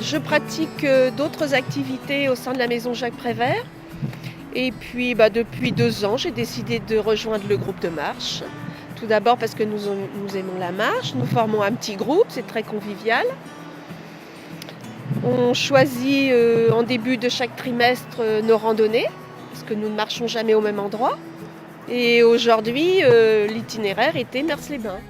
Je pratique d'autres activités au sein de la maison Jacques Prévert. Et puis depuis 2 ans, j'ai décidé de rejoindre le groupe de marche. Tout d'abord parce que nous aimons la marche, nous formons un petit groupe, c'est très convivial. On choisit en début de chaque trimestre nos randonnées, parce que nous ne marchons jamais au même endroit. Et aujourd'hui, l'itinéraire était Mers-les-Bains.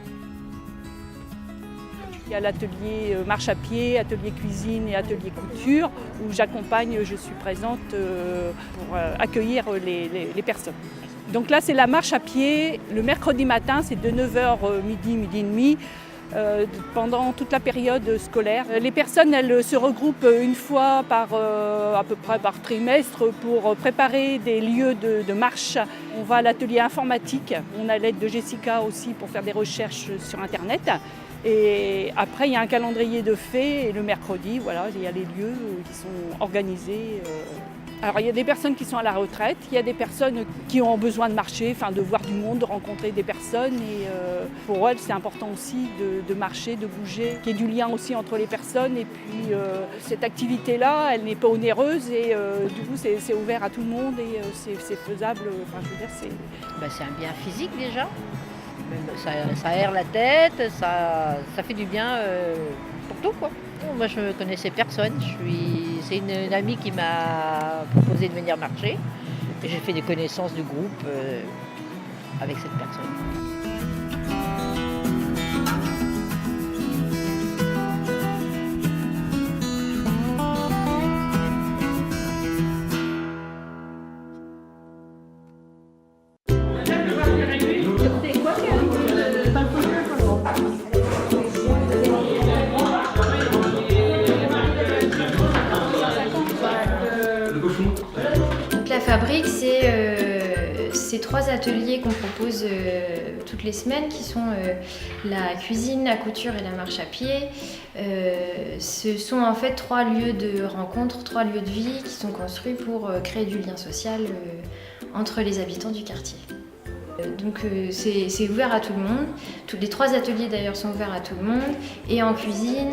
Il y a l'atelier marche à pied, atelier cuisine et atelier couture où j'accompagne, je suis présente pour accueillir les personnes. Donc là c'est la marche à pied, le mercredi matin c'est de 9h midi et demi pendant toute la période scolaire. Les personnes elles se regroupent une fois à peu près par trimestre pour préparer des lieux de marche. On va à l'atelier informatique, on a l'aide de Jessica aussi pour faire des recherches sur internet. Et après, il y a un calendrier de faits et le mercredi, voilà, il y a les lieux qui sont organisés. Alors, il y a des personnes qui sont à la retraite, il y a des personnes qui ont besoin de marcher, enfin, de voir du monde, de rencontrer des personnes. Et pour elles, c'est important aussi de marcher, de bouger, qu'il y ait du lien aussi entre les personnes. Et puis, cette activité-là, elle n'est pas onéreuse et du coup, c'est ouvert à tout le monde et c'est faisable. Enfin, je veux dire, c'est un bien physique déjà. Ça aère la tête, ça fait du bien pour tout, quoi. Moi je ne connaissais personne, c'est une amie qui m'a proposé de venir marcher et j'ai fait des connaissances du groupe avec cette personne. Donc la fabrique, c'est 3 ateliers qu'on propose toutes les semaines qui sont la cuisine, la couture et la marche à pied. Ce sont en fait 3 lieux de rencontre, 3 lieux de vie qui sont construits pour créer du lien social entre les habitants du quartier. Donc c'est ouvert à tout le monde. Les 3 ateliers d'ailleurs sont ouverts à tout le monde. Et en cuisine,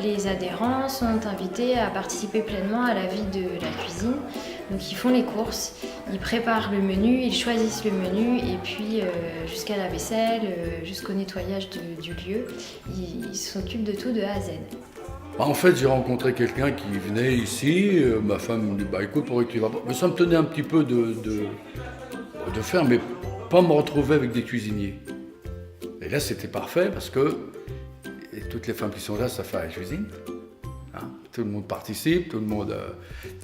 les adhérents sont invités à participer pleinement à la vie de la cuisine. Donc ils font les courses, ils préparent le menu, ils choisissent le menu et puis jusqu'à la vaisselle, jusqu'au nettoyage du lieu, ils s'occupent de tout de A à Z. En fait, j'ai rencontré quelqu'un qui venait ici, ma femme me dit « écoute, pourquoi tu vas pas ?» Mais ça me tenait un petit peu de faire, mais pas me retrouver avec des cuisiniers. Et là, c'était parfait parce que toutes les femmes qui sont là savent faire la cuisine. Hein, tout le monde participe, tout le monde...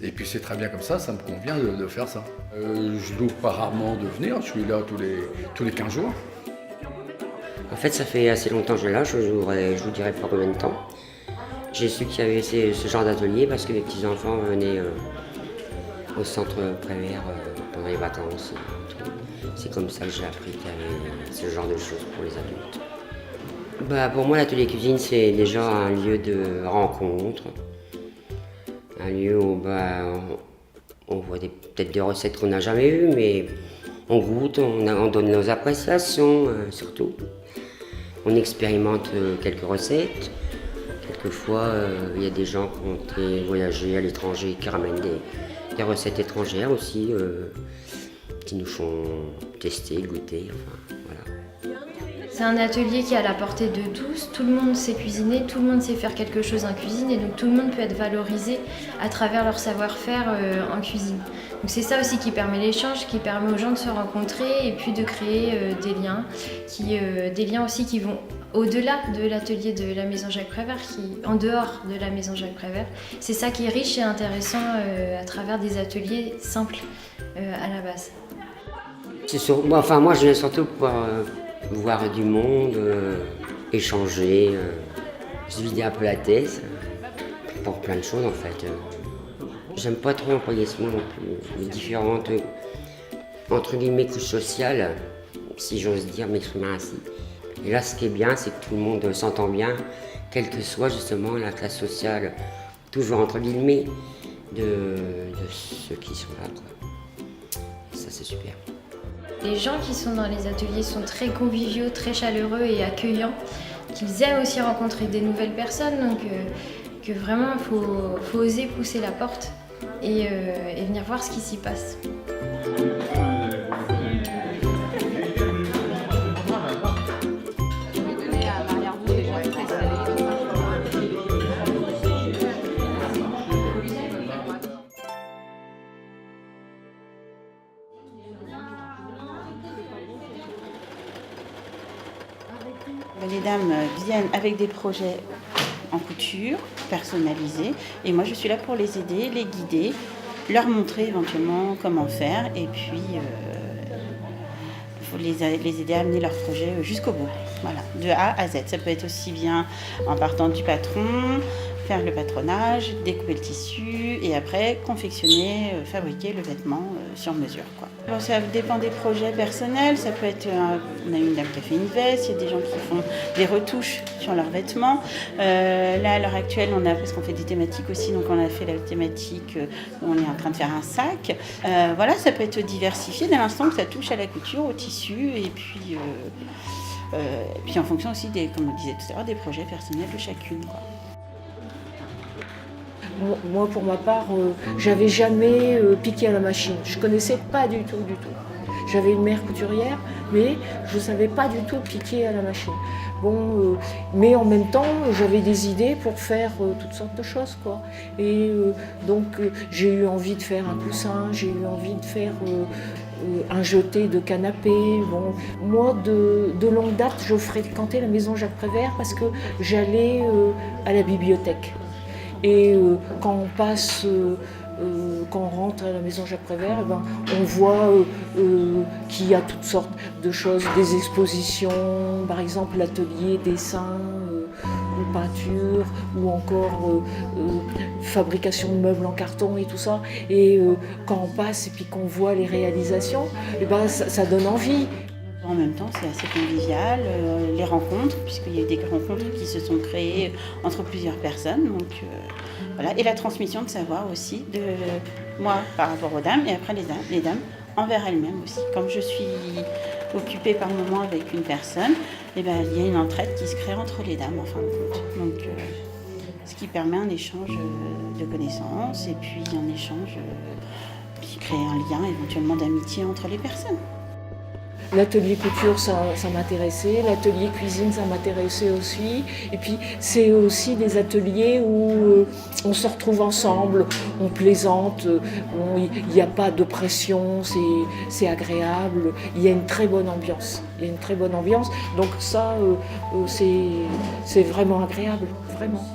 et puis c'est très bien comme ça me convient de faire ça. Je loupe pas rarement de venir, je suis là tous les 15 jours. En fait, ça fait assez longtemps que je suis là, je vous dirai pas combien de temps. J'ai su qu'il y avait ce genre d'atelier parce que mes petits-enfants venaient au centre Prévert pendant les vacances. C'est comme ça que j'ai appris qu'il y avait ce genre de choses pour les adultes. Pour moi, l'atelier cuisine, c'est déjà un lieu de rencontre. Un lieu où on voit peut-être des recettes qu'on n'a jamais eues, mais on goûte, on donne nos appréciations surtout. On expérimente quelques recettes. Quelquefois, il y a des gens qui ont voyagé à l'étranger qui ramènent des recettes étrangères aussi, qui nous font tester, goûter, enfin voilà. C'est un atelier qui est à la portée de tous, tout le monde sait cuisiner, tout le monde sait faire quelque chose en cuisine et donc tout le monde peut être valorisé à travers leur savoir-faire en cuisine. Donc c'est ça aussi qui permet l'échange, qui permet aux gens de se rencontrer et puis de créer des liens aussi qui vont au-delà de l'atelier de la maison Jacques Prévert, en dehors de la maison Jacques Prévert. C'est ça qui est riche et intéressant à travers des ateliers simples à la base. Moi je viens surtout pour voir du monde, échanger, se vider un peu la tête, pour plein de choses en fait. J'aime pas trop employer ce mot non plus, les différentes, entre guillemets, couches sociales, si j'ose dire, m'exprimer ainsi. Et là, ce qui est bien, c'est que tout le monde s'entend bien, quelle que soit justement la classe sociale, toujours entre guillemets, de ceux qui sont là, quoi. Et ça, c'est super. Les gens qui sont dans les ateliers sont très conviviaux, très chaleureux et accueillants. Qu'ils aiment aussi rencontrer des nouvelles personnes. Donc que vraiment il faut oser pousser la porte et venir voir ce qui s'y passe. Les dames viennent avec des projets en couture, personnalisés, et moi je suis là pour les aider, les guider, leur montrer éventuellement comment faire, et puis faut les aider à amener leur projet jusqu'au bout, voilà, de A à Z. Ça peut être aussi bien en partant du patron, faire le patronage, découper le tissu et après confectionner, fabriquer le vêtement sur mesure, quoi. Alors, ça dépend des projets personnels, ça peut être, on a une dame qui a fait une veste, il y a des gens qui font des retouches sur leurs vêtements. Là à l'heure actuelle parce qu'on fait des thématiques aussi, donc on a fait la thématique, on est en train de faire un sac. Voilà, ça peut être diversifié dès l'instant que ça touche à la couture, au tissu et puis en fonction aussi comme on disait tout à l'heure, des projets personnels de chacune, quoi. Moi, pour ma part, j'avais jamais piqué à la machine. Je connaissais pas du tout. J'avais une mère couturière, mais je ne savais pas du tout piquer à la machine. Bon, mais en même temps, j'avais des idées pour faire toutes sortes de choses, quoi. Et donc, j'ai eu envie de faire un coussin, j'ai eu envie de faire un jeté de canapé. Bon, moi, de longue date, je fréquentais la maison Jacques Prévert parce que j'allais à la bibliothèque. Et quand on passe, quand on rentre à la maison Jacques Prévert, on voit qu'il y a toutes sortes de choses, des expositions, par exemple l'atelier dessin ou peinture, ou encore fabrication de meubles en carton et tout ça. Et quand on passe et puis qu'on voit les réalisations, ça donne envie. En même temps, c'est assez convivial, les rencontres, puisqu'il y a eu des rencontres qui se sont créées entre plusieurs personnes. Donc, voilà. Et la transmission de savoir aussi, de moi par rapport aux dames, et après les dames envers elles-mêmes aussi. Comme je suis occupée par moment avec une personne, il y a une entraide qui se crée entre les dames en fin de compte. Donc, ce qui permet un échange de connaissances et puis un échange qui crée un lien éventuellement d'amitié entre les personnes. L'atelier couture, ça m'intéressait. L'atelier cuisine, ça m'intéressait aussi. Et puis, c'est aussi des ateliers où on se retrouve ensemble, on plaisante, il n'y a pas de pression, c'est agréable. Il y a une très bonne ambiance. Donc ça, c'est vraiment agréable, vraiment.